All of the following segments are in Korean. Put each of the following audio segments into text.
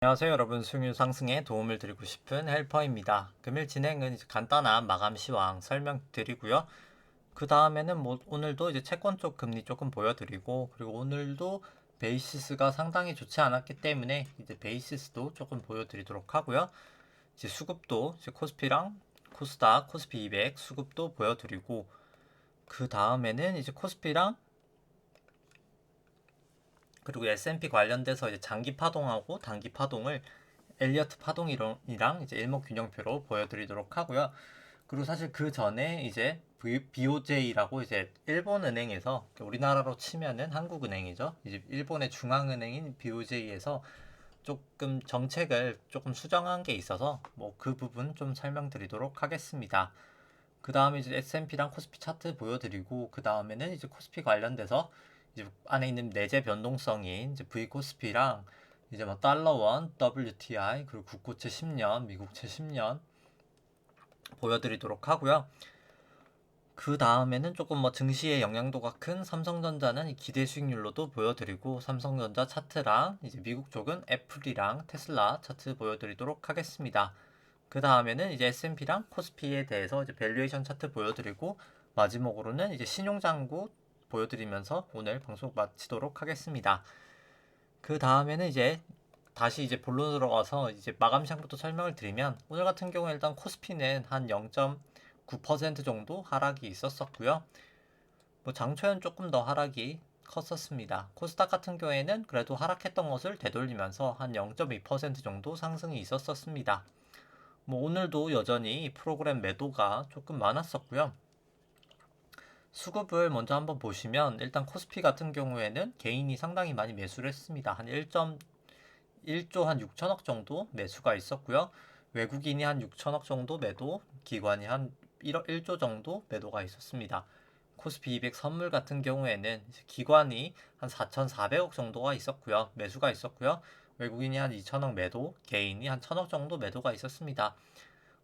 안녕하세요 여러분, 수익률 상승에 도움을 드리고 싶은 헬퍼입니다. 금일 진행은 이제 간단한 마감 시황 설명드리고요. 그 다음에는 오늘도 이제 채권 쪽 금리 조금 보여드리고, 그리고 오늘도 베이시스가 상당히 좋지 않았기 때문에 이제 베이시스도 조금 보여드리도록 하고요. 이제 수급도 이제 코스피랑 코스닥, 코스피 200 수급도 보여드리고, 그 다음에는 이제 코스피랑 그리고 S&P 관련돼서 이제 장기 파동하고 단기 파동을 엘리어트 파동이랑 이제 일목균형표로 보여드리도록 하고요. 그리고 사실 그 전에 이제 BOJ라고 이제 일본 은행에서, 우리나라로 치면은 한국은행이죠. 이제 일본의 중앙은행인 BOJ에서 조금 정책을 조금 수정한 게 있어서 뭐 그 부분 좀 설명드리도록 하겠습니다. 그 다음에 이제 S&P랑 코스피 차트 보여드리고, 그 다음에는 이제 코스피 관련돼서 이제 안에 있는 내재 변동성인 이제 V 코스피랑 이제 뭐 달러원, WTI, 그리고 국고채 10년, 미국채 10년 보여드리도록 하고요. 그 다음에는 조금 뭐 증시의 영향도가 큰 삼성전자는 기대 수익률로도 보여드리고, 삼성전자 차트랑 이제 미국 쪽은 애플이랑 테슬라 차트 보여드리도록 하겠습니다. 그 다음에는 이제 S&P랑 코스피에 대해서 이제 밸류에이션 차트 보여드리고, 마지막으로는 이제 신용장구 보여드리면서 오늘 방송 마치도록 하겠습니다. 그 다음에는 이제 다시 이제 본론 들어가서 이제 마감 시장부터 설명을 드리면, 오늘 같은 경우에 일단 코스피는 한 0.9% 정도 하락이 있었었고요. 뭐 장초엔 조금 더 하락이 컸었습니다. 코스닥 같은 경우에는 그래도 하락했던 것을 되돌리면서 한 0.2% 정도 상승이 있었었습니다. 뭐 오늘도 여전히 프로그램 매도가 조금 많았었고요. 수급을 먼저 한번 보시면, 일단 코스피 같은 경우에는 개인이 상당히 많이 매수를 했습니다. 한 1조 한 6천억 정도 매수가 있었고요. 외국인이 한 6천억 정도 매도, 기관이 한 1조 정도 매도가 있었습니다. 코스피 200 선물 같은 경우에는 기관이 한 4,400억 정도가 있었고요. 매수가 있었고요. 외국인이 한 2천억 매도, 개인이 한 1,000억 정도 매도가 있었습니다.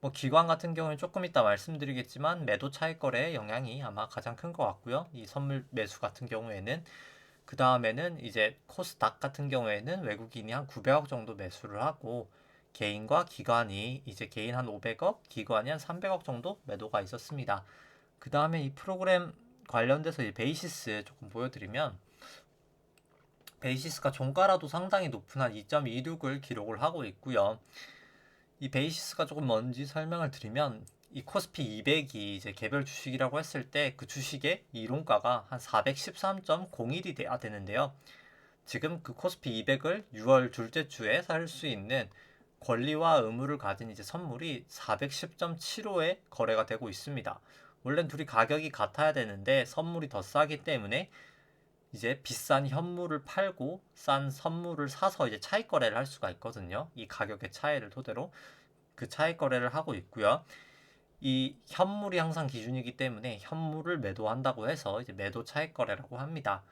뭐 기관 같은 경우는 조금 이따 말씀드리겠지만 매도 차익 거래의 영향이 아마 가장 큰 것 같고요. 이 선물 매수 같은 경우에는, 그 다음에는 이제 코스닥 같은 경우에는 외국인이 한 900억 정도 매수를 하고, 개인과 기관이 이제 개인 한 500억, 기관이 한 300억 정도 매도가 있었습니다. 그 다음에 이 프로그램 관련돼서 이 베이시스 조금 보여드리면, 베이시스가 종가라도 상당히 높은 한 2.26을 기록을 하고 있고요. 이 베이시스가 조금 뭔지 설명을 드리면, 이 코스피 200이 이제 개별 주식이라고 했을 때 그 주식의 이론가가 한 413.01이 돼야 되는데요. 지금 그 코스피 200을 6월 둘째 주에 살 수 있는 권리와 의무를 가진 이제 선물이 410.75에 거래가 되고 있습니다. 원래는 둘이 가격이 같아야 되는데 선물이 더 싸기 때문에 이제 비싼 현물을 팔고 싼 선물을 사서 이제 차익 거래를 할 수가 있거든요. 이 가격의 차이를 토대로 그 차익 거래를 하고 있고요. 이 현물이 항상 기준이기 때문에 현물을 매도한다고 해서 이제 매도 차익 거래라고 합니다.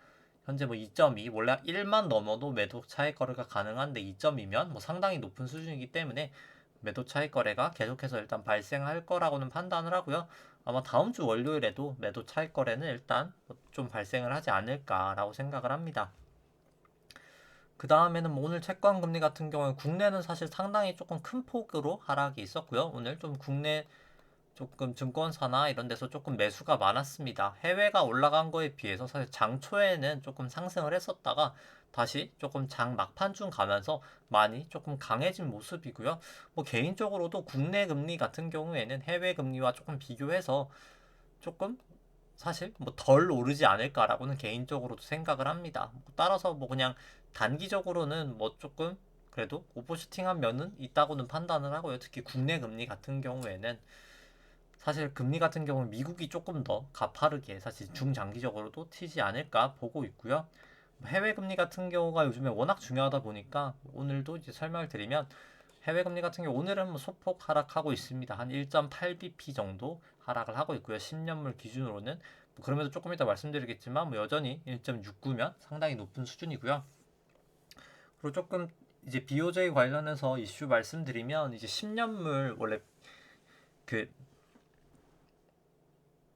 현재 뭐 2.2, 원래 1만 넘어도 매도 차익 거래가 가능한데 2.2면 뭐 상당히 높은 수준이기 때문에 매도 차익 거래가 계속해서 일단 발생할 거라고는 판단을 하고요. 아마 다음 주 월요일에도 매도 차익 거래는 일단 좀 발생을 하지 않을까라고 생각을 합니다. 그 다음에는 뭐 오늘 채권 금리 같은 경우에 국내는 사실 상당히 조금 큰 폭으로 하락이 있었고요. 오늘 좀 국내 조금 증권사나 이런 데서 조금 매수가 많았습니다. 해외가 올라간 거에 비해서 사실 장 초에는 조금 상승을 했었다가 다시 조금 장 막판쯤 가면서 많이 조금 강해진 모습이고요. 뭐 개인적으로도 국내 금리 같은 경우에는 해외 금리와 조금 비교해서 조금 사실 뭐 덜 오르지 않을까라고는 개인적으로도 생각을 합니다. 따라서 뭐 그냥 단기적으로는 뭐 조금 그래도 오버슈팅한 면은 있다고는 판단을 하고요. 특히 국내 금리 같은 경우에는 사실 금리 같은 경우는 미국이 조금 더 가파르게 사실 중장기적으로도 튀지 않을까 보고 있고요. 해외 금리 같은 경우가 요즘에 워낙 중요하다 보니까 오늘도 이제 설명을 드리면, 해외 금리 같은 경우 오늘은 뭐 소폭 하락하고 있습니다. 한 1.8bp 정도 하락을 하고 있고요. 10년물 기준으로는 뭐 그러면서 조금 이따 말씀드리겠지만 뭐 여전히 1.69면 상당히 높은 수준이고요. 그리고 조금 이제 BOJ 관련해서 이슈 말씀드리면, 이제 10년물 원래 그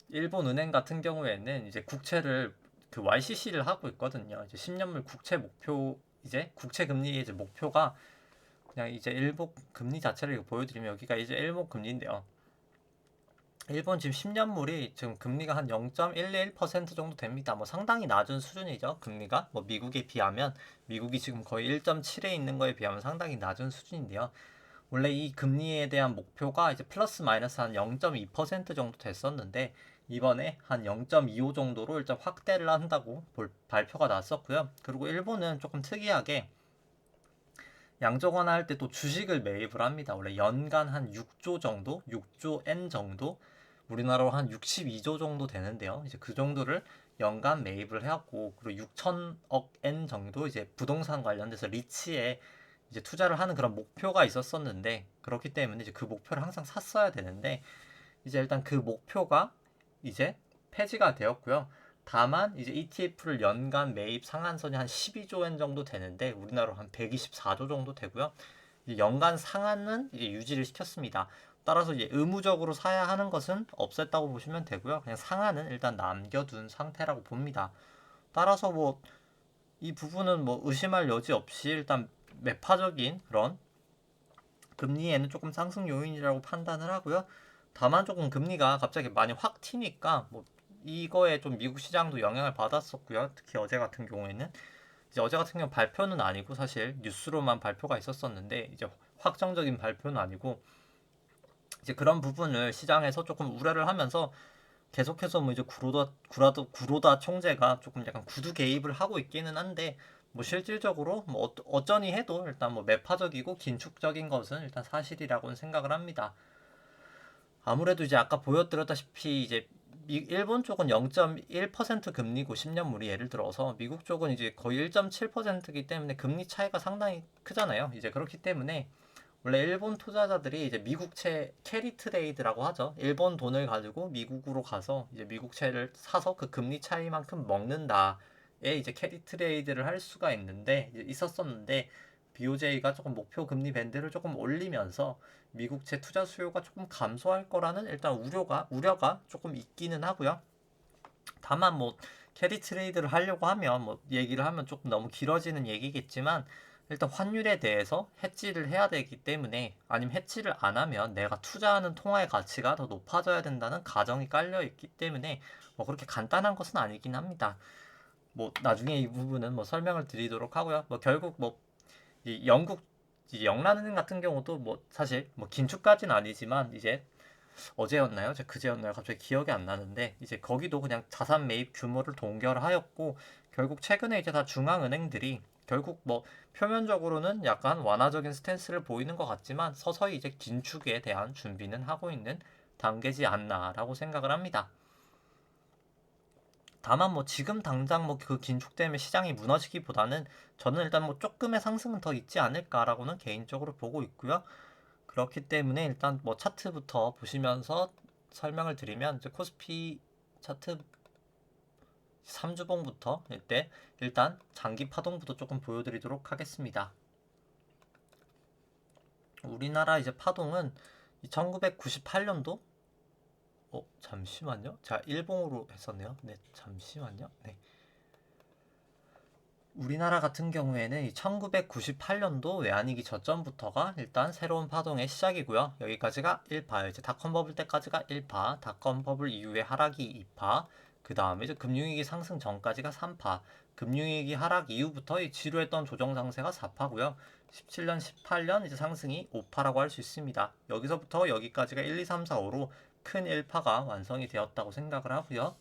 일본 은행 같은 경우에는 이제 국채를 그 YCC를 하고 있거든요. 이제 10년물 국채 목표, 이제 국채 금리의 이제 목표가 그냥 이제 일본 금리 자체를 보여드리면 여기가 이제 일본 금리인데요. 일본 지금 10년물이 지금 금리가 한 0.121% 정도 됩니다. 뭐 상당히 낮은 수준이죠. 금리가 뭐 미국에 비하면 미국이 지금 거의 1.7에 있는 거에 비하면 상당히 낮은 수준인데요. 원래 이 금리에 대한 목표가 이제 플러스 마이너스 한 0.2% 정도 됐었는데 이번에 한 0.25 정도로 일단 확대를 한다고 발표가 났었고요. 그리고 일본은 조금 특이하게 양적 완화 할 때 또 주식을 매입을 합니다. 원래 연간 한 6조 정도, 6조 엔 정도, 우리나라로 한 62조 정도 되는데요. 이제 그 정도를 연간 매입을 해왔고, 그리고 6천억 엔 정도 이제 부동산 관련돼서 리츠에 이제 투자를 하는 그런 목표가 있었었는데, 그렇기 때문에 이제 그 목표를 항상 샀어야 되는데, 이제 일단 그 목표가 이제 폐지가 되었고요. 다만 이제 ETF를 연간 매입 상한선이 한 12조 엔 정도 되는데 우리나라로 한 124조 정도 되고요. 이제 연간 상한은 이제 유지를 시켰습니다. 따라서 이제 의무적으로 사야 하는 것은 없앴다고 보시면 되고요. 그냥 상한은 일단 남겨둔 상태라고 봅니다. 따라서 뭐 이 부분은 뭐 의심할 여지 없이 일단 매파적인 그런 금리에는 조금 상승 요인이라고 판단을 하고요. 다만 조금 금리가 갑자기 많이 확 튀니까 뭐 이거에 좀 미국 시장도 영향을 받았었고요. 특히 어제 같은 경우에는 이제 어제 같은 경우 발표는 아니고 사실 뉴스로만 발표가 있었었는데 이제 확정적인 발표는 아니고 이제 그런 부분을 시장에서 조금 우려를 하면서 계속해서 뭐 이제 구로다 총재가 조금 약간 구두 개입을 하고 있기는 한데 뭐 실질적으로 뭐 어쩌니 해도 일단 뭐 매파적이고 긴축적인 것은 일단 사실이라고는 생각을 합니다. 아무래도 이제 아까 보여드렸다시피 이제 일본 쪽은 0.1% 금리고 10년물이 예를 들어서 미국 쪽은 이제 거의 1.7%이기 때문에 금리 차이가 상당히 크잖아요. 이제 그렇기 때문에 원래 일본 투자자들이 이제 미국채 캐리 트레이드라고 하죠. 일본 돈을 가지고 미국으로 가서 이제 미국채를 사서 그 금리 차이만큼 먹는다에 이제 캐리 트레이드를 할 수가 있었었는데 BOJ가 조금 목표 금리 밴드를 조금 올리면서 미국채 투자 수요가 조금 감소할 거라는 일단 우려가 조금 있기는 하고요. 다만 뭐 캐리 트레이드를 하려고 하면 뭐 얘기를 하면 조금 너무 길어지는 얘기겠지만 일단 환율에 대해서 해지를 해야 되기 때문에 아니면 해지를 안 하면 내가 투자하는 통화의 가치가 더 높아져야 된다는 가정이 깔려 있기 때문에 뭐 그렇게 간단한 것은 아니긴 합니다. 뭐 나중에 이 부분은 뭐 설명을 드리도록 하고요. 뭐 결국 뭐 이 영국 영란은행 같은 경우도 뭐 사실 뭐 긴축까지는 아니지만 이제 어제였나요? 제 그제였나요? 갑자기 기억이 안 나는데 이제 거기도 그냥 자산 매입 규모를 동결하였고 결국 최근에 이제 다 중앙은행들이 결국 뭐 표면적으로는 약간 완화적인 스탠스를 보이는 것 같지만 서서히 이제 긴축에 대한 준비는 하고 있는 단계지 않나라고 생각을 합니다. 다만 뭐 지금 당장 뭐 그 긴축 때문에 시장이 무너지기보다는 저는 일단 뭐 조금의 상승은 더 있지 않을까라고는 개인적으로 보고 있고요. 그렇기 때문에 일단 뭐 차트부터 보시면서 설명을 드리면 이제 코스피 차트 3주봉부터 이때 일단 장기 파동부터 조금 보여드리도록 하겠습니다. 우리나라 이제 파동은 1998년도 잠시만요. 자, 일봉으로 했었네요. 네, 잠시만요. 네. 우리나라 같은 경우에는 1998년도 외환위기 저점부터가 일단 새로운 파동의 시작이고요. 여기까지가 1파, 이제 닷컴 버블 때까지가 1파, 닷컴 버블 이후에 하락이 2파, 그 다음에 이제 금융위기 상승 전까지가 3파, 금융위기 하락 이후부터 이 지루했던 조정 상세가 4파고요. 17년, 18년 이제 상승이 5파라고 할 수 있습니다. 여기서부터 여기까지가 1, 2, 3, 4, 5로 큰 1파가 완성이 되었다고 생각을 하고요.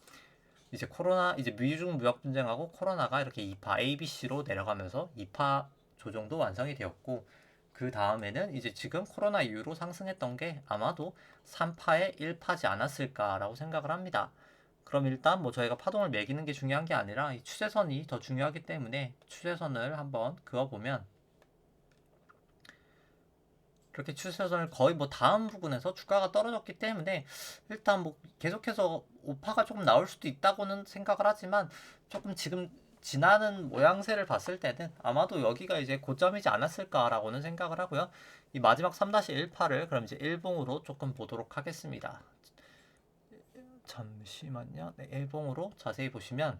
이제 이제 미중 무역 분쟁하고 코로나가 이렇게 2파 ABC로 내려가면서 2파 조정도 완성이 되었고 그 다음에는 이제 지금 코로나 이후로 상승했던 게 아마도 3파에 1파지 않았을까라고 생각을 합니다. 그럼 일단 뭐 저희가 파동을 매기는 게 중요한 게 아니라 이 추세선이 더 중요하기 때문에 추세선을 한번 그어보면 그렇게 추세선을 거의 뭐 다음 부분에서 주가가 떨어졌기 때문에 일단 뭐 계속해서 오파가 조금 나올 수도 있다고는 생각을 하지만 조금 지금 지나는 모양새를 봤을 때는 아마도 여기가 이제 고점이지 않았을까라고는 생각을 하고요. 이 마지막 3-1파를 그럼 이제 일봉으로 조금 보도록 하겠습니다. 잠시만요. 네, 일봉으로 자세히 보시면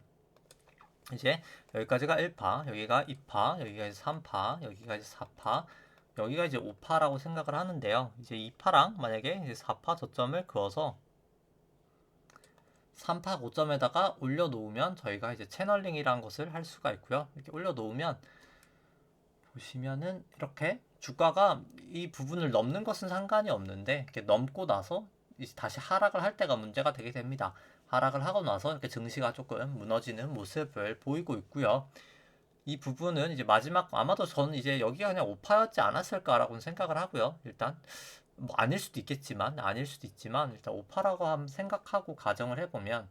이제 여기까지가 1파, 여기가 2파, 여기가 이제 3파, 여기가 이제 4파, 여기가 이제 5파라고 생각을 하는데요. 이제 2파랑 만약에 이제 4파 저점을 그어서 3파 고점에다가 올려놓으면 저희가 이제 채널링이라는 것을 할 수가 있고요. 이렇게 올려놓으면 보시면은 이렇게 주가가 이 부분을 넘는 것은 상관이 없는데 이렇게 넘고 나서 이제 다시 하락을 할 때가 문제가 되게 됩니다. 하락을 하고 나서 이렇게 증시가 조금 무너지는 모습을 보이고 있고요. 이 부분은 이제 마지막 아마도 저는 이제 여기가 그냥 오파였지 않았을까라고 생각을 하고요. 일단 뭐 아닐 수도 있겠지만 아닐 수도 있지만 일단 오파라고 한번 생각하고 가정을 해보면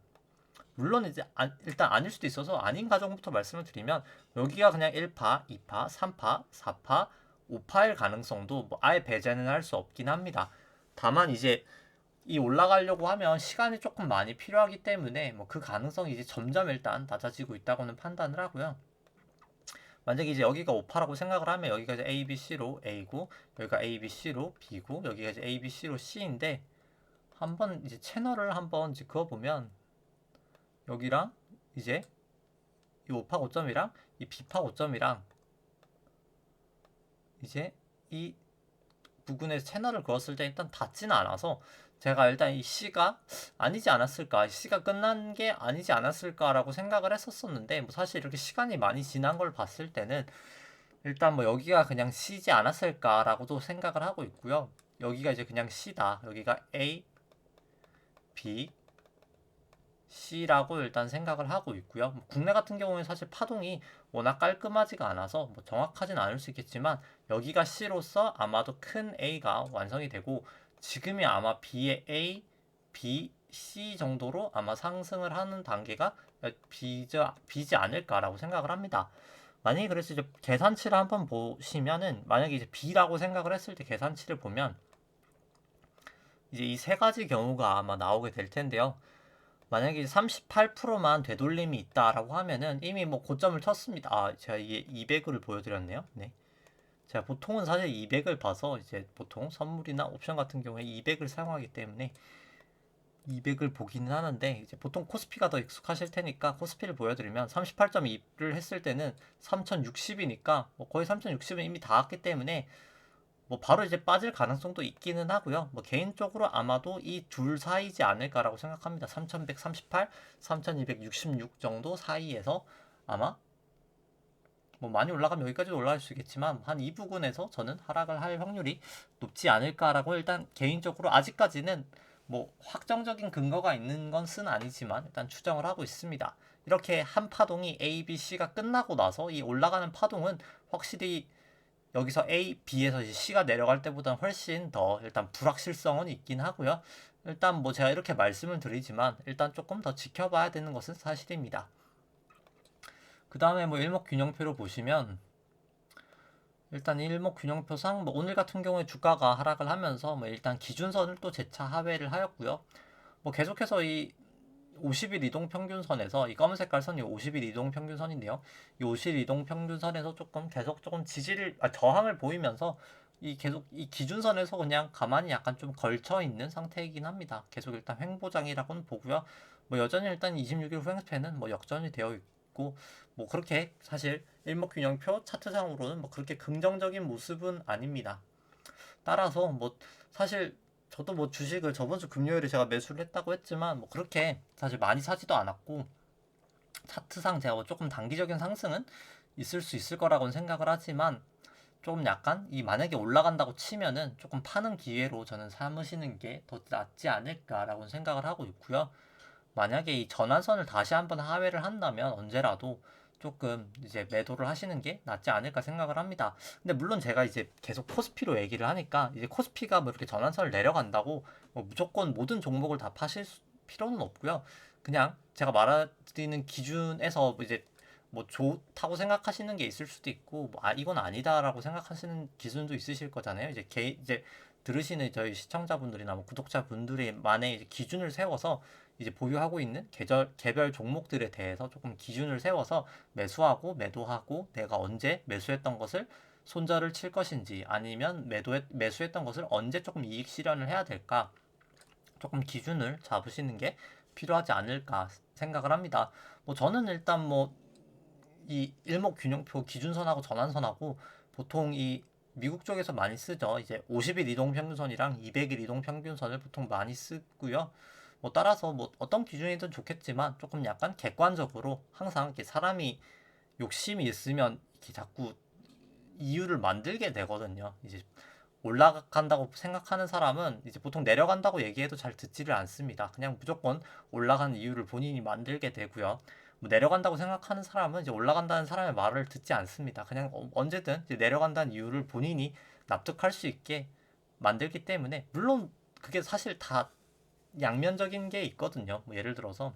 물론 이제 일단 아닐 수도 있어서 아닌 가정부터 말씀을 드리면 여기가 그냥 1파, 2파, 3파, 4파, 5파일 가능성도 뭐 아예 배제는 할 수 없긴 합니다. 다만 이제 이 올라가려고 하면 시간이 조금 많이 필요하기 때문에 뭐 그 가능성이 이제 점점 일단 낮아지고 있다고는 판단을 하고요. 만약에 이제 여기가 5파라고 생각을 하면 여기가 이제 A, B, C로 A고 여기가 A, B, C로 B고 여기가 이제 A, B, C로 C인데 한번 이제 채널을 한번 이제 그어보면 여기랑 이제 이 5파 고점이랑 이 B파 고점이랑 이제 이 부근에서 채널을 그었을 때 일단 닿지는 않아서 제가 일단 이 C가 아니지 않았을까, C가 끝난 게 아니지 않았을까라고 생각을 했었었는데 뭐 사실 이렇게 시간이 많이 지난 걸 봤을 때는 일단 뭐 여기가 그냥 C지 않았을까라고도 생각을 하고 있고요. 여기가 이제 그냥 C다. 여기가 A, B, C라고 일단 생각을 하고 있고요. 국내 같은 경우에 사실 파동이 워낙 깔끔하지가 않아서 뭐 정확하진 않을 수 있겠지만 여기가 C로서 아마도 큰 A가 완성이 되고 지금이 아마 B의 A, B, C 정도로 아마 상승을 하는 단계가 B지 않을까라고 생각을 합니다. 만약에 그래서 이제 계산치를 한번 보시면은 만약에 이제 B라고 생각을 했을 때 계산치를 보면 이제 이 세 가지 경우가 아마 나오게 될 텐데요. 만약에 38%만 되돌림이 있다라고 하면은 이미 뭐 고점을 쳤습니다. 아, 제가 이게 200을 보여드렸네요. 네. 제가 보통은 사실 200을 봐서 이제 보통 선물이나 옵션 같은 경우에 200을 사용하기 때문에 200을 보기는 하는데 이제 보통 코스피가 더 익숙하실 테니까 코스피를 보여드리면 38.2를 했을 때는 3060이니까 뭐 거의 3060은 이미 닿았기 때문에 뭐 바로 이제 빠질 가능성도 있기는 하고요. 뭐 개인적으로 아마도 이 둘 사이지 않을까라고 생각합니다. 3138, 3266 정도 사이에서 아마 뭐 많이 올라가면 여기까지도 올라갈 수 있겠지만 한 이 부근에서 저는 하락을 할 확률이 높지 않을까라고 일단 개인적으로 아직까지는 뭐 확정적인 근거가 있는 것은 아니지만 일단 추정을 하고 있습니다. 이렇게 한 파동이 A, B, C가 끝나고 나서 이 올라가는 파동은 확실히 여기서 A, B에서 C가 내려갈 때보다 훨씬 더 일단 불확실성은 있긴 하고요. 일단 뭐 제가 이렇게 말씀을 드리지만 일단 조금 더 지켜봐야 되는 것은 사실입니다. 그 다음에 뭐 일목균형표로 보시면 일단 일목균형표상 뭐 오늘 같은 경우에 주가가 하락을 하면서 뭐 일단 기준선을 또 재차 하회를 하였고요. 뭐 계속해서 이 50일 이동평균선에서 이 검은 색깔 선이 50일 이동평균선인데요. 이 50일 이동평균선에서 계속 조금 저항을 보이면서 이 계속 이 기준선에서 그냥 가만히 약간 좀 걸쳐 있는 상태이긴 합니다. 계속 일단 횡보장이라고는 보고요. 뭐 여전히 일단 26일 후행스팬은 뭐 역전이 되어 있고 뭐 그렇게 사실 일목균형표 차트상으로는 뭐 그렇게 긍정적인 모습은 아닙니다. 따라서 뭐 사실 저도 뭐 주식을 저번 주 금요일에 제가 매수를 했다고 했지만 뭐 그렇게 사실 많이 사지도 않았고 차트상 제가 뭐 조금 단기적인 상승은 있을 수 있을 거라고는 생각을 하지만 좀 약간 이 만약에 올라간다고 치면은 조금 파는 기회로 저는 삼으시는 게 더 낫지 않을까라고 생각을 하고 있고요. 만약에 이 전환선을 다시 한번 하회를 한다면 언제라도 조금 이제 매도를 하시는 게 낫지 않을까 생각을 합니다. 근데 물론 제가 이제 계속 코스피로 얘기를 하니까 이제 코스피가 뭐 이렇게 전환선을 내려간다고 뭐 무조건 모든 종목을 다 파실 필요는 없고요. 그냥 제가 말해드리는 기준에서 뭐 이제 뭐 좋다고 생각하시는 게 있을 수도 있고 뭐 이건 아니다라고 생각하시는 기준도 있으실 거잖아요. 이제 들으시는 저희 시청자분들이나 뭐 구독자분들만의 이제 기준을 세워서 이제 보유하고 있는 개별 종목들에 대해서 조금 기준을 세워서 매수하고 매도하고 내가 언제 매수했던 것을 손절을 칠 것인지 아니면 매수했던 것을 언제 조금 이익 실현을 해야 될까 조금 기준을 잡으시는 게 필요하지 않을까 생각을 합니다. 뭐 저는 일단 뭐 이 일목균형표 기준선하고 전환선하고 보통 이 미국 쪽에서 많이 쓰죠. 이제 50일 이동 평균선이랑 200일 이동 평균선을 보통 많이 쓰고요. 뭐 따라서 뭐 어떤 기준이든 좋겠지만 조금 약간 객관적으로 항상 이렇게 사람이 욕심이 있으면 이렇게 자꾸 이유를 만들게 되거든요. 이제 올라간다고 생각하는 사람은 이제 보통 내려간다고 얘기해도 잘 듣지를 않습니다. 그냥 무조건 올라가는 이유를 본인이 만들게 되고요. 뭐 내려간다고 생각하는 사람은 이제 올라간다는 사람의 말을 듣지 않습니다. 그냥 언제든 이제 내려간다는 이유를 본인이 납득할 수 있게 만들기 때문에 물론 그게 사실 다 양면적인 게 있거든요. 뭐 예를 들어서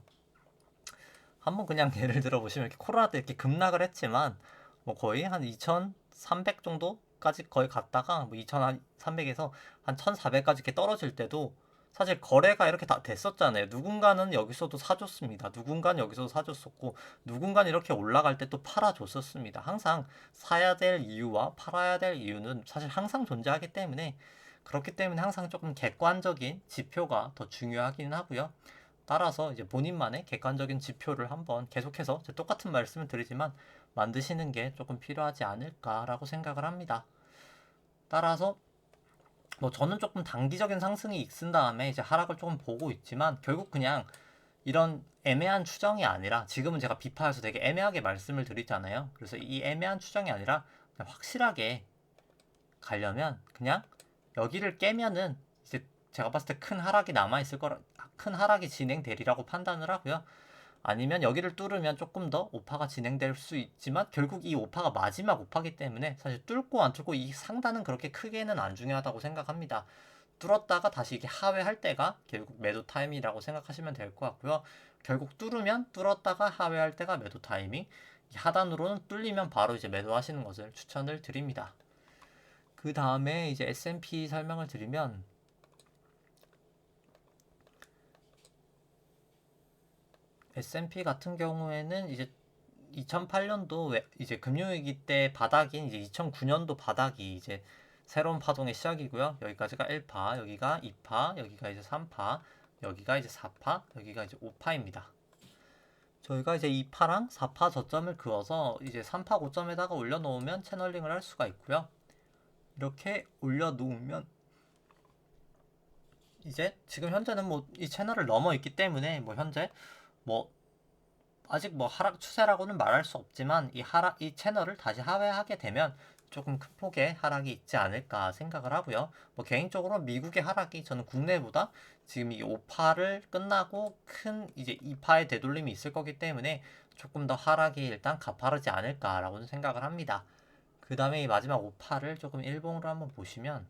한번 그냥 예를 들어 보시면 이렇게 코로나 때 이렇게 급락을 했지만 뭐 거의 한 2,300 정도까지 거의 갔다가 뭐 2,300에서 한 1,400까지 이렇게 떨어질 때도 사실 거래가 이렇게 다 됐었잖아요. 누군가는 여기서도 사줬습니다. 누군가는 여기서도 사줬었고 누군가는 이렇게 올라갈 때 또 팔아줬었습니다. 항상 사야 될 이유와 팔아야 될 이유는 사실 항상 존재하기 때문에 그렇기 때문에 항상 조금 객관적인 지표가 더 중요하긴 하고요. 따라서 이제 본인만의 객관적인 지표를 한번 계속해서 똑같은 말씀을 드리지만 만드시는 게 조금 필요하지 않을까라고 생각을 합니다. 따라서 뭐 저는 조금 단기적인 상승이 있은 다음에 이제 하락을 조금 보고 있지만 결국 그냥 이런 애매한 추정이 아니라 지금은 제가 비파에서 되게 애매하게 말씀을 드리잖아요. 그래서 이 애매한 추정이 아니라 그냥 확실하게 가려면 그냥 여기를 깨면은 이제 제가 봤을 때 큰 하락이 남아 있을 거라 큰 하락이 진행되리라고 판단을 하고요. 아니면 여기를 뚫으면 조금 더 오파가 진행될 수 있지만 결국 이 오파가 마지막 오파기 때문에 사실 뚫고 안 뚫고 이 상단은 그렇게 크게는 안 중요하다고 생각합니다. 뚫었다가 다시 이게 하회할 때가 결국 매도 타임이라고 생각하시면 될 것 같고요. 결국 뚫으면 뚫었다가 하회할 때가 매도 타이밍. 하단으로는 뚫리면 바로 이제 매도하시는 것을 추천을 드립니다. 그 다음에 이제 S&P 설명을 드리면 S&P 같은 경우에는 이제 2008년도 이제 금융위기 때 바닥인 이제 2009년도 바닥이 이제 새로운 파동의 시작이고요. 여기까지가 1파, 여기가 2파, 여기가 이제 3파, 여기가 이제 4파, 여기가 이제 5파입니다. 저희가 이제 2파랑 4파 저점을 그어서 이제 3파 고점에다가 올려놓으면 채널링을 할 수가 있고요. 이렇게 올려놓으면 이제 지금 현재는 뭐 이 채널을 넘어 있기 때문에 뭐 현재 뭐 아직 뭐 하락 추세라고는 말할 수 없지만 이 채널을 다시 하회하게 되면 조금 큰 폭의 하락이 있지 않을까 생각을 하고요. 뭐 개인적으로 미국의 하락이 저는 국내보다 지금 이 5파를 끝나고 큰 이제 2파의 되돌림이 있을 거기 때문에 조금 더 하락이 일단 가파르지 않을까라고는 생각을 합니다. 그 다음에 이 마지막 5파를 조금 일봉으로 한번 보시면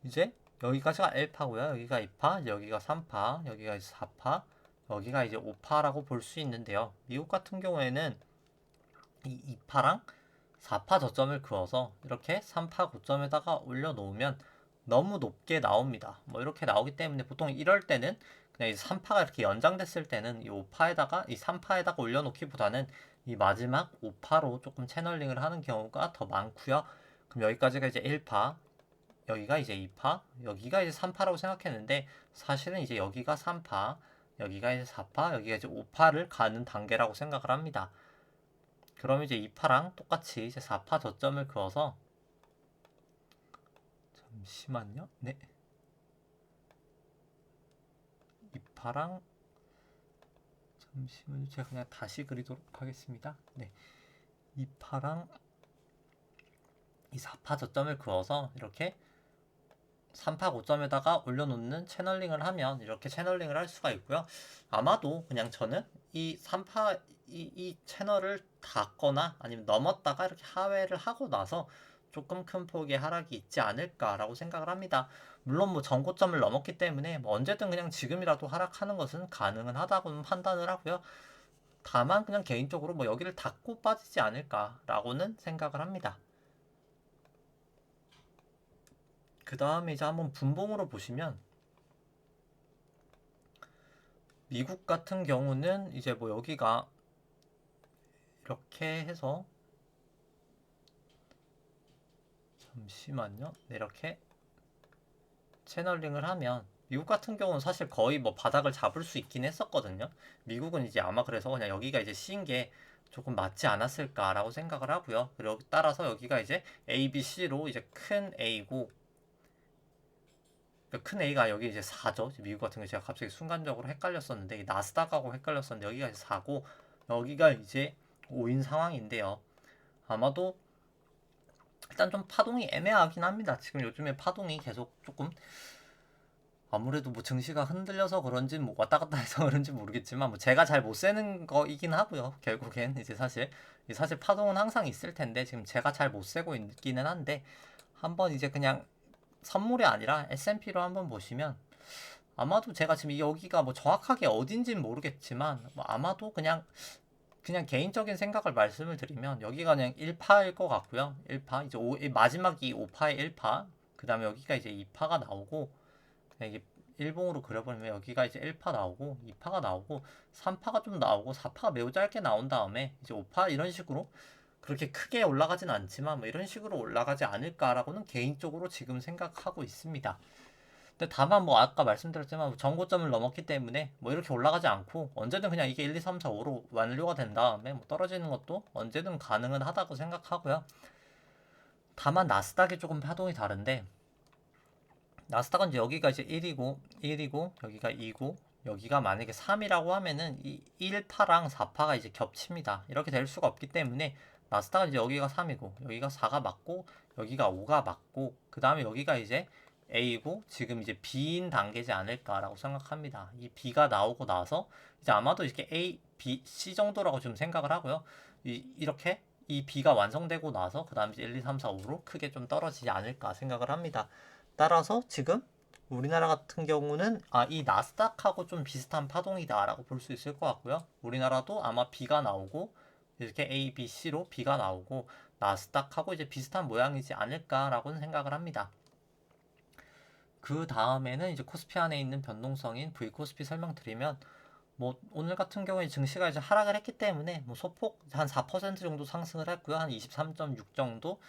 이제 여기까지가 1파고요. 여기가 2파, 여기가 3파, 여기가 이제 4파, 여기가 이제 5파라고 볼 수 있는데요. 미국 같은 경우에는 이 2파랑 4파 저점을 그어서 이렇게 3파 고점에다가 올려놓으면 너무 높게 나옵니다. 뭐 이렇게 나오기 때문에 보통 이럴 때는 그냥 이 3파가 이렇게 연장됐을 때는 이 5파에다가 이 3파에다가 올려놓기보다는 이 마지막 5파로 조금 채널링을 하는 경우가 더 많고요. 그럼 여기까지가 이제 1파, 여기가 이제 2파, 여기가 이제 3파라고 생각했는데 사실은 이제 여기가 3파, 여기가 이제 4파, 여기가 이제 5파를 가는 단계라고 생각을 합니다. 그럼 이제 2파랑 똑같이 이제 4파 저점을 그어서 잠시만요. 네. 2파랑 잠시만요. 제가 그냥 다시 그리도록 하겠습니다. 네. 2파랑 이 4파 저점을 그어서 이렇게 3파 고점에다가 올려놓는 채널링을 하면 이렇게 채널링을 할 수가 있고요. 아마도 그냥 저는 이 3파 이 채널을 닿거나 아니면 넘었다가 이렇게 하회를 하고 나서 조금 큰 폭의 하락이 있지 않을까라고 생각을 합니다. 물론 뭐 전고점을 넘었기 때문에 뭐 언제든 그냥 지금이라도 하락하는 것은 가능은 하다고는 판단을 하고요. 다만 그냥 개인적으로 뭐 여기를 닫고 빠지지 않을까라고는 생각을 합니다. 그 다음에 이제 한번 분봉으로 보시면 미국 같은 경우는 이제 뭐 여기가 이렇게 해서 잠시만요. 네, 이렇게 채널링을 하면 미국 같은 경우는 사실 거의 뭐 바닥을 잡을 수 있긴 했었거든요. 미국은 이제 아마 그래서 그냥 여기가 이제 C인 게 조금 맞지 않았을까라고 생각을 하고요. 그리고 따라서 여기가 이제 A, B, C로 이제 큰 A고, 큰 A가 여기 이제 4죠. 미국 같은 경우 제가 갑자기 순간적으로 헷갈렸었는데 나스닥하고 헷갈렸었는데 여기가 이제 4고 여기가 이제 5인 상황인데요. 아마도 일단 좀 파동이 애매하긴 합니다. 지금 요즘에 파동이 계속 조금 아무래도 뭐 증시가 흔들려서 그런지 뭐 왔다 갔다 해서 그런지 모르겠지만 뭐 제가 잘 못 세는 거이긴 하고요. 결국엔 이제 사실 파동은 항상 있을 텐데 지금 제가 잘 못 세고 있기는 한데 한번 이제 그냥 선물이 아니라 S&P로 한번 보시면 아마도 제가 지금 여기가 뭐 정확하게 어딘지는 모르겠지만 뭐 아마도 그냥 개인적인 생각을 말씀을 드리면 여기가 그냥 1파일 것 같고요. 1파 이제 마지막이 5파의 1파 그 다음에 여기가 이제 2파가 나오고 이게 일봉으로 그려버리면 여기가 이제 1파 나오고 2파가 나오고 3파가 좀 나오고 4파가 매우 짧게 나온 다음에 이제 5파 이런 식으로 그렇게 크게 올라가진 않지만 뭐 이런 식으로 올라가지 않을까라고는 개인적으로 지금 생각하고 있습니다. 근데 다만 뭐 아까 말씀드렸지만 전고점을 넘었기 때문에 뭐 이렇게 올라가지 않고 언제든 그냥 이게 1, 2, 3, 4, 5로 완료가 된 다음에 뭐 떨어지는 것도 언제든 가능은 하다고 생각하고요. 다만 나스닥이 조금 파동이 다른데 나스닥은 이제 여기가 이제 1이고 여기가 2고 여기가 만약에 3이라고 하면은 이 1파랑 4파가 이제 겹칩니다. 이렇게 될 수가 없기 때문에 나스닥은 이제 여기가 3이고 여기가 4가 맞고 여기가 5가 맞고 그 다음에 여기가 이제 A고 지금 이제 B인 단계지 않을까라고 생각합니다. 이 B가 나오고 나서 이제 아마도 이렇게 A, B, C 정도라고 좀 생각을 하고요. 이렇게 이 B가 완성되고 나서 그 다음에 1, 2, 3, 4, 5로 크게 좀 떨어지지 않을까 생각을 합니다. 따라서 지금 우리나라 같은 경우는 이 나스닥하고 좀 비슷한 파동이다라고 볼 수 있을 것 같고요. 우리나라도 아마 B가 나오고 이렇게 A, B, C로 B가 나오고 나스닥하고 이제 비슷한 모양이지 않을까라고는 생각을 합니다. 그 다음에는 이제 코스피 안에 있는 변동성인 V 코스피 설명드리면 뭐 오늘 같은 경우에 증시가 이제 하락을 했기 때문에 뭐 소폭 한 4% 정도 상승을 했고요. 한 23.6 정도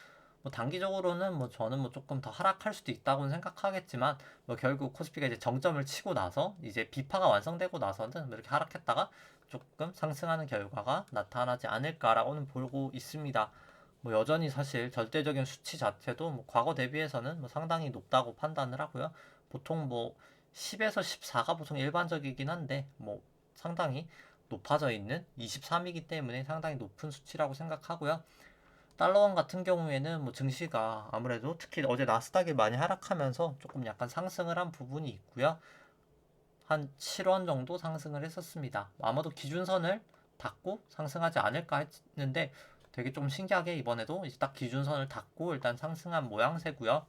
뭐 단기적으로는 뭐 저는 뭐 조금 더 하락할 수도 있다고는 생각하겠지만 뭐 결국 코스피가 이제 정점을 치고 나서 이제 비파가 완성되고 나서는 뭐 이렇게 하락했다가 조금 상승하는 결과가 나타나지 않을까라고는 보고 있습니다. 뭐 여전히 사실 절대적인 수치 자체도 뭐 과거 대비해서는 뭐 상당히 높다고 판단을 하고요. 보통 뭐 10에서 14가 보통 일반적이긴 한데 뭐 상당히 높아져 있는 23이기 때문에 상당히 높은 수치라고 생각하고요. 달러원 같은 경우에는 뭐 증시가 아무래도 특히 어제 나스닥이 많이 하락하면서 조금 약간 상승을 한 부분이 있고요. 한 7원 정도 상승을 했었습니다. 아마도 기준선을 닫고 상승하지 않을까 했는데 되게 좀 신기하게 이번에도 이제 딱 기준선을 닫고 일단 상승한 모양새고요.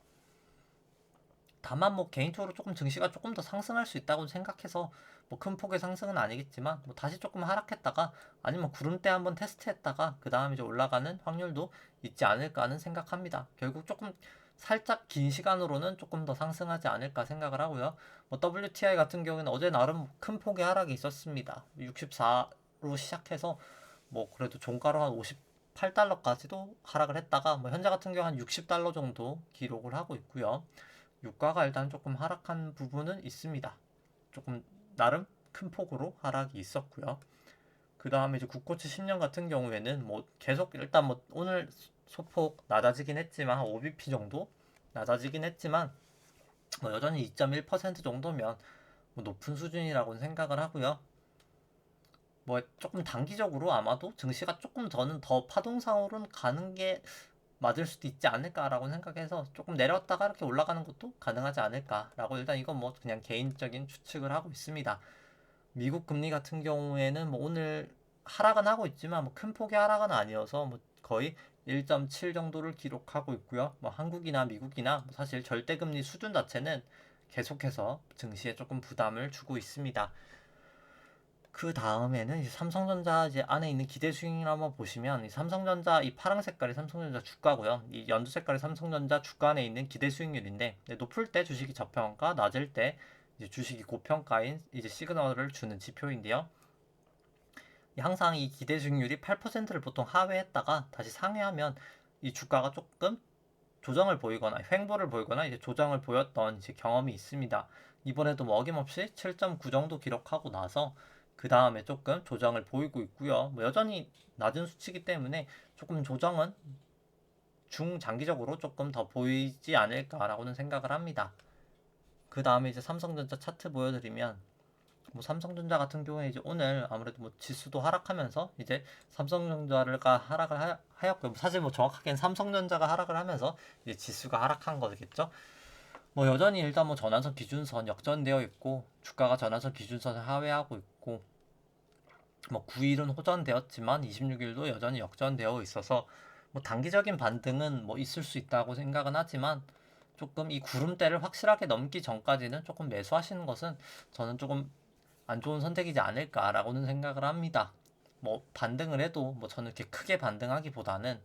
다만 뭐 개인적으로 조금 증시가 조금 더 상승할 수 있다고 생각해서 뭐 큰 폭의 상승은 아니겠지만 뭐 다시 조금 하락했다가 아니면 구름대 한번 테스트했다가 그 다음 이제 올라가는 확률도 있지 않을까 하는 생각합니다. 결국 조금 살짝 긴 시간으로는 조금 더 상승하지 않을까 생각을 하고요. 뭐 WTI 같은 경우는 어제 나름 큰 폭의 하락이 있었습니다. 64로 시작해서 뭐 그래도 종가로 한 58달러까지도 하락을 했다가 뭐 현재 같은 경우 한 60달러 정도 기록을 하고 있고요. 유가가 일단 조금 하락한 부분은 있습니다. 조금 나름 큰 폭으로 하락이 있었고요. 그 다음에 이제 국고치 10년 같은 경우에는 뭐 계속 일단 뭐 오늘 소폭 낮아지긴 했지만 한 5bp 정도 낮아지긴 했지만 뭐 여전히 2.1% 정도면 뭐 높은 수준이라고 생각을 하고요. 뭐 조금 단기적으로 아마도 증시가 조금 저는 더 파동상으로는 가는 게 맞을 수도 있지 않을까라고 생각해서 조금 내렸다가 이렇게 올라가는 것도 가능하지 않을까라고 일단 이건 뭐 그냥 개인적인 추측을 하고 있습니다. 미국 금리 같은 경우에는 뭐 오늘 하락은 하고 있지만 뭐 큰 폭의 하락은 아니어서 뭐 거의 1.7 정도를 기록하고 있고요. 뭐 한국이나 미국이나 뭐 사실 절대금리 수준 자체는 계속해서 증시에 조금 부담을 주고 있습니다. 그 다음에는 이제 삼성전자 이제 안에 있는 기대 수익률 한번 보시면 이 삼성전자 이 파란 색깔이 삼성전자 주가고요. 이 연두 색깔이 삼성전자 주가 안에 있는 기대 수익률인데 높을 때 주식이 저평가, 낮을 때 이제 주식이 고평가인 이제 시그널을 주는 지표인데요. 항상 이 기대 수익률이 8%를 보통 하회했다가 다시 상회하면 이 주가가 조금 조정을 보이거나 횡보를 보이거나 이제 조정을 보였던 이제 경험이 있습니다. 이번에도 뭐 어김없이 7.9 정도 기록하고 나서 그 다음에 조금 조정을 보이고 있고요. 뭐 여전히 낮은 수치이기 때문에 조금 조정은 중장기적으로 조금 더 보이지 않을까라고는 생각을 합니다. 그 다음에 이제 삼성전자 차트 보여드리면 뭐 삼성전자 같은 경우에 이제 오늘 아무래도 뭐 지수도 하락하면서 이제 삼성전자가 하락을 하였고요. 사실 뭐 정확하게는 삼성전자가 하락을 하면서 이제 지수가 하락한 거겠죠. 뭐 여전히 일단 뭐 전환선 기준선 역전되어 있고 주가가 전환선 기준선을 하회하고 있고 뭐 9일은 호전되었지만 26일도 여전히 역전되어 있어서 뭐 단기적인 반등은 뭐 있을 수 있다고 생각은 하지만 조금 이 구름대를 확실하게 넘기 전까지는 조금 매수하시는 것은 저는 조금 안 좋은 선택이지 않을까라고는 생각을 합니다. 뭐 반등을 해도 뭐 저는 이렇게 크게 반등하기보다는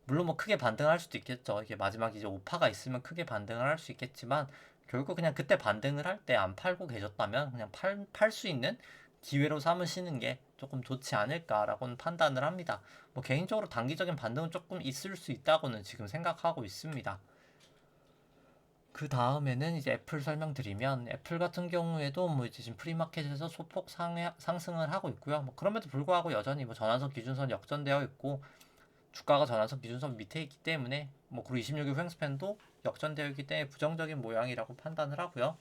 물론 뭐 크게 반등할 수도 있겠죠. 이게 마지막 이제 오파가 있으면 크게 반등을 할 수 있겠지만 결국 그냥 그때 반등을 할 때 안 팔고 계셨다면 그냥 팔 수 있는 기회로 삼으시는 게 조금 좋지 않을까라고는 판단을 합니다. 뭐 개인적으로 단기적인 반등은 조금 있을 수 있다고는 지금 생각하고 있습니다. 그 다음에는 이제 애플 설명드리면 애플 같은 경우에도 뭐 이제 지금 프리마켓에서 소폭 상승을 하고 있고요. 뭐 그럼에도 불구하고 여전히 뭐 전환선 기준선 역전되어 있고 주가가 전환선 기준선 밑에 있기 때문에 뭐 그리고 26일 횡스팬도 역전되어 있기 때문에 부정적인 모양이라고 판단을 하고요.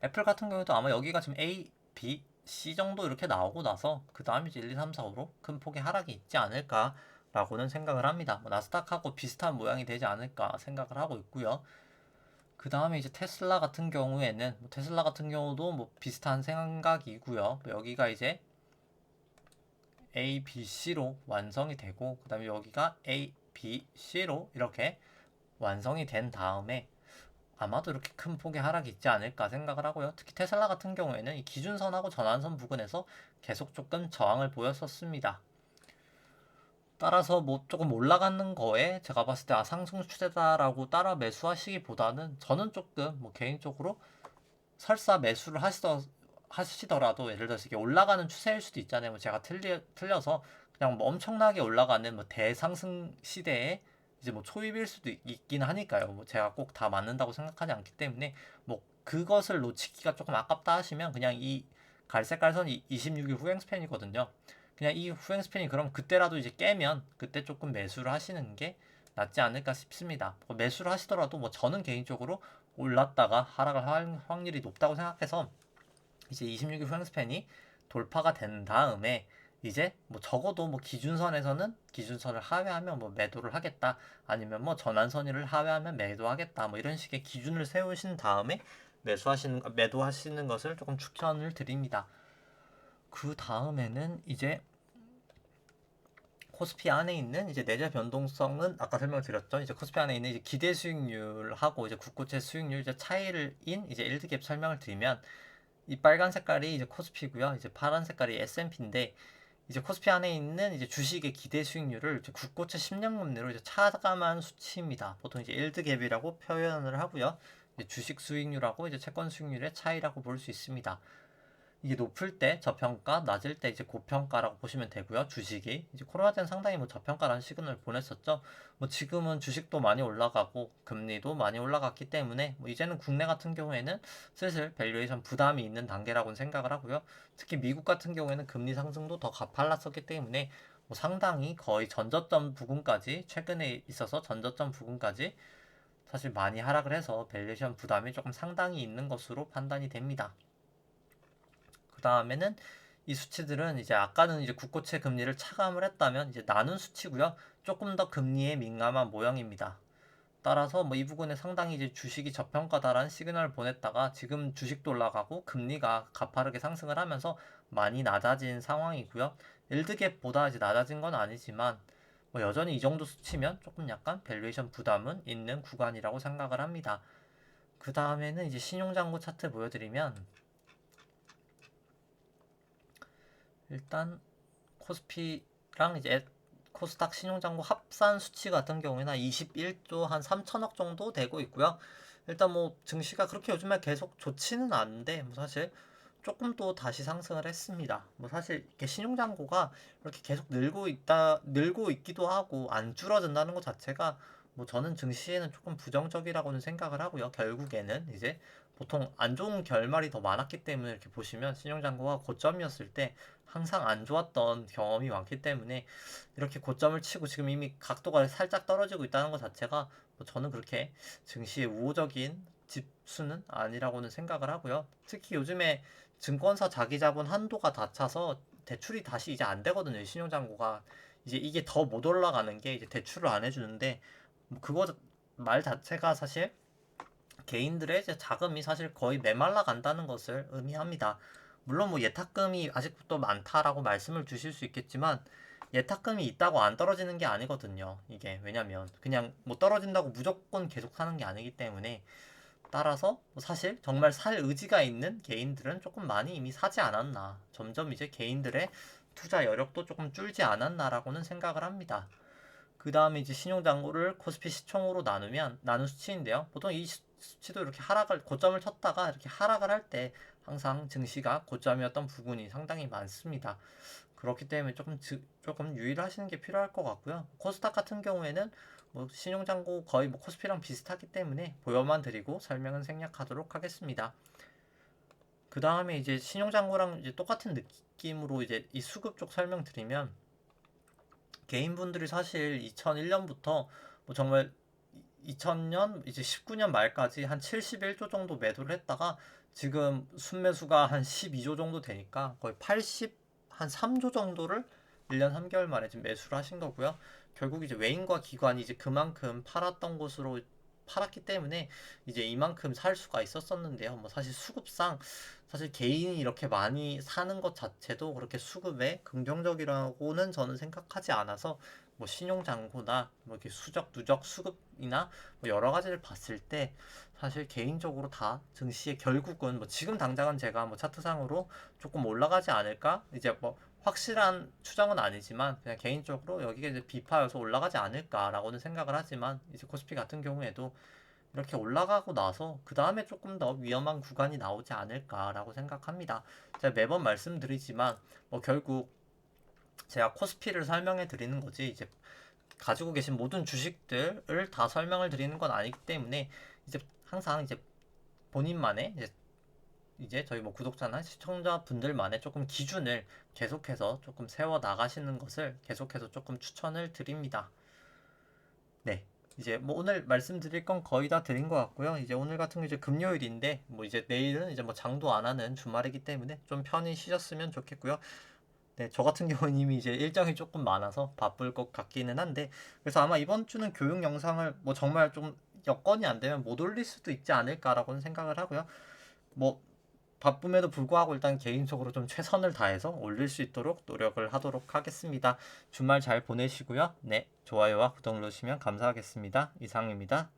애플 같은 경우에도 아마 여기가 지금 A, B, C 정도 이렇게 나오고 나서 그 다음에 이제 1, 2, 3, 4, 5로 큰 폭의 하락이 있지 않을까라고는 생각을 합니다. 뭐 나스닥하고 비슷한 모양이 되지 않을까 생각을 하고 있고요. 그 다음에 이제 테슬라 같은 경우에는 뭐 테슬라 같은 경우도 뭐 비슷한 생각이고요. 뭐 여기가 이제 A, B, C로 완성이 되고 그 다음에 여기가 A, B, C로 이렇게 완성이 된 다음에 아마도 이렇게 큰 폭의 하락이 있지 않을까 생각을 하고요. 특히 테슬라 같은 경우에는 이 기준선하고 전환선 부근에서 계속 조금 저항을 보였었습니다. 따라서 뭐 조금 올라가는 거에 제가 봤을 때 상승 추세다라고 따라 매수하시기보다는 저는 조금 뭐 개인적으로 설사 매수를 하시더라도 예를 들어서 이게 올라가는 추세일 수도 있잖아요. 뭐 제가 틀려서 그냥 뭐 엄청나게 올라가는 뭐 대상승 시대에 이제 뭐 초입일 수도 있긴 하니까요. 뭐 제가 꼭 다 맞는다고 생각하지 않기 때문에 뭐 그것을 놓치기가 조금 아깝다 하시면 그냥 이 갈색 깔선이 26일 후행 스팬이거든요. 그냥 이 후행 스팬이 그럼 그때라도 이제 깨면 그때 조금 매수를 하시는 게 낫지 않을까 싶습니다. 뭐 매수를 하시더라도 뭐 저는 개인적으로 올랐다가 하락을 할 확률이 높다고 생각해서 이제 26일 후행 스팬이 돌파가 된 다음에 이제 뭐 적어도 뭐 기준선에서는 기준선을 하회하면 뭐 매도를 하겠다 아니면 뭐 전환선을 하회하면 매도하겠다 뭐 이런 식의 기준을 세우신 다음에 매도하시는 것을 조금 추천을 드립니다. 그 다음에는 이제 코스피 안에 있는 이제 내재 변동성은 아까 설명드렸죠. 이제 코스피 안에 있는 이제 기대 수익률하고 이제 국고채 수익률 이제 차이인 이제 일드갭 설명을 드리면 이 빨간 색깔이 이제 코스피고요. 이제 파란 색깔이 S&P인데 이제 코스피 안에 있는 이제 주식의 기대 수익률을 이제 국고채 10년 내로 이제 차감한 수치입니다. 보통 이제 일드갭이라고 표현을 하고요. 이제 주식 수익률하고 이제 채권 수익률의 차이라고 볼 수 있습니다. 이게 높을 때 저평가, 낮을 때 이제 고평가라고 보시면 되고요. 주식이 이제 코로나 때는 상당히 뭐 저평가라는 시그널을 보냈었죠. 뭐 지금은 주식도 많이 올라가고 금리도 많이 올라갔기 때문에 뭐 이제는 국내 같은 경우에는 슬슬 밸류에이션 부담이 있는 단계라고는 생각을 하고요. 특히 미국 같은 경우에는 금리 상승도 더 가팔랐었기 때문에 뭐 상당히 거의 전저점 부근까지 최근에 있어서 전저점 부근까지 사실 많이 하락을 해서 밸류에이션 부담이 조금 상당히 있는 것으로 판단이 됩니다. 그 다음에는 이 수치들은 이제 아까는 이제 국고채 금리를 차감을 했다면 이제 나눈 수치고요. 조금 더 금리에 민감한 모형입니다. 따라서 뭐 이 부분에 상당히 이제 주식이 저평가다라는 시그널을 보냈다가 지금 주식도 올라가고 금리가 가파르게 상승을 하면서 많이 낮아진 상황이고요. 일드갭보다 이제 낮아진 건 아니지만 뭐 여전히 이 정도 수치면 조금 약간 밸류에이션 부담은 있는 구간이라고 생각을 합니다. 그 다음에는 이제 신용장고 차트 보여드리면 일단 코스피랑 이제 코스닥 신용장고 합산 수치 같은 경우에는 21조 한 3천억 정도 되고 있고요. 일단 뭐 증시가 그렇게 요즘에 계속 좋지는 않은데 뭐 사실 조금 또 다시 상승을 했습니다. 뭐 사실 이렇게 신용장고가 이렇게 계속 늘고 있기도 하고 안 줄어든다는 것 자체가 뭐 저는 증시에는 조금 부정적이라고는 생각을 하고요. 결국에는 이제 보통 안 좋은 결말이 더 많았기 때문에 이렇게 보시면 신용장고가 고점이었을 때 항상 안 좋았던 경험이 많기 때문에 이렇게 고점을 치고 지금 이미 각도가 살짝 떨어지고 있다는 것 자체가 뭐 저는 그렇게 증시의 우호적인 지수는 아니라고는 생각을 하고요. 특히 요즘에 증권사 자기자본 한도가 다 차서 대출이 다시 이제 안 되거든요. 신용장고가 이제 이게 더 못 올라가는 게 이제 대출을 안 해주는데 뭐 그거 말 자체가 사실 개인들의 이제 자금이 사실 거의 메말라 간다는 것을 의미합니다. 물론 뭐 예탁금이 아직도 많다라고 말씀을 주실 수 있겠지만 예탁금이 있다고 안 떨어지는 게 아니거든요. 이게 왜냐면 그냥 뭐 떨어진다고 무조건 계속 사는 게 아니기 때문에 따라서 뭐 사실 정말 살 의지가 있는 개인들은 조금 많이 이미 사지 않았나. 점점 이제 개인들의 투자 여력도 조금 줄지 않았나라고는 생각을 합니다. 그 다음에 이제 신용잔고를 코스피 시총으로 나누면 나눈 수치인데요. 보통 이 수치도 이렇게 고점을 쳤다가 이렇게 하락을 할 때 항상 증시가 고점이었던 부분이 상당히 많습니다. 그렇기 때문에 조금 유의하시는 게 필요할 것 같고요. 코스닥 같은 경우에는 뭐 신용잔고 거의 뭐 코스피랑 비슷하기 때문에 보여만 드리고 설명은 생략하도록 하겠습니다. 그 다음에 이제 신용잔고랑 이제 똑같은 느낌으로 이제 이 수급 쪽 설명드리면 개인분들이 사실 2001년부터 뭐 정말 2000년 이제 19년 말까지 한 71조 정도 매도를 했다가 지금 순매수가 한 12조 정도 되니까 거의 한 3조 정도를 1년 3개월 만에 지금 매수를 하신 거고요. 결국 이제 외인과 기관이 이제 그만큼 팔았던 곳으로 팔았기 때문에 이제 이만큼 살 수가 있었었는데요. 뭐 사실 수급상 사실 개인이 이렇게 많이 사는 것 자체도 그렇게 수급에 긍정적이라고는 저는 생각하지 않아서 뭐 신용잔고나 뭐 이렇게 누적 수급이나 뭐 여러 가지를 봤을 때 사실 개인적으로 다 증시의 결국은 뭐 지금 당장은 제가 뭐 차트상으로 조금 올라가지 않을까 이제 뭐 확실한 추정은 아니지만 그냥 개인적으로 여기가 이제 비파여서 올라가지 않을까라고는 생각을 하지만 이제 코스피 같은 경우에도 이렇게 올라가고 나서 그 다음에 조금 더 위험한 구간이 나오지 않을까라고 생각합니다. 제가 매번 말씀드리지만 뭐 결국 제가 코스피를 설명해 드리는 거지 이제 가지고 계신 모든 주식들을 다 설명을 드리는 건 아니기 때문에 이제 항상 이제 본인만의 이제 저희 뭐 구독자나 시청자분들만의 조금 기준을 계속해서 조금 세워 나가시는 것을 계속해서 조금 추천을 드립니다. 네. 이제 뭐 오늘 말씀드릴 건 거의 다 드린 것 같고요. 이제 오늘 같은 게 이제 금요일인데 뭐 이제 내일은 이제 뭐 장도 안 하는 주말이기 때문에 좀 편히 쉬셨으면 좋겠고요. 네, 저 같은 경우는 이미 이제 일정이 조금 많아서 바쁠 것 같기는 한데 그래서 아마 이번 주는 교육 영상을 뭐 정말 좀 여건이 안 되면 못 올릴 수도 있지 않을까라고는 생각을 하고요. 뭐 바쁨에도 불구하고 일단 개인적으로 좀 최선을 다해서 올릴 수 있도록 노력을 하도록 하겠습니다. 주말 잘 보내시고요. 네, 좋아요와 구독 누르시면 감사하겠습니다. 이상입니다.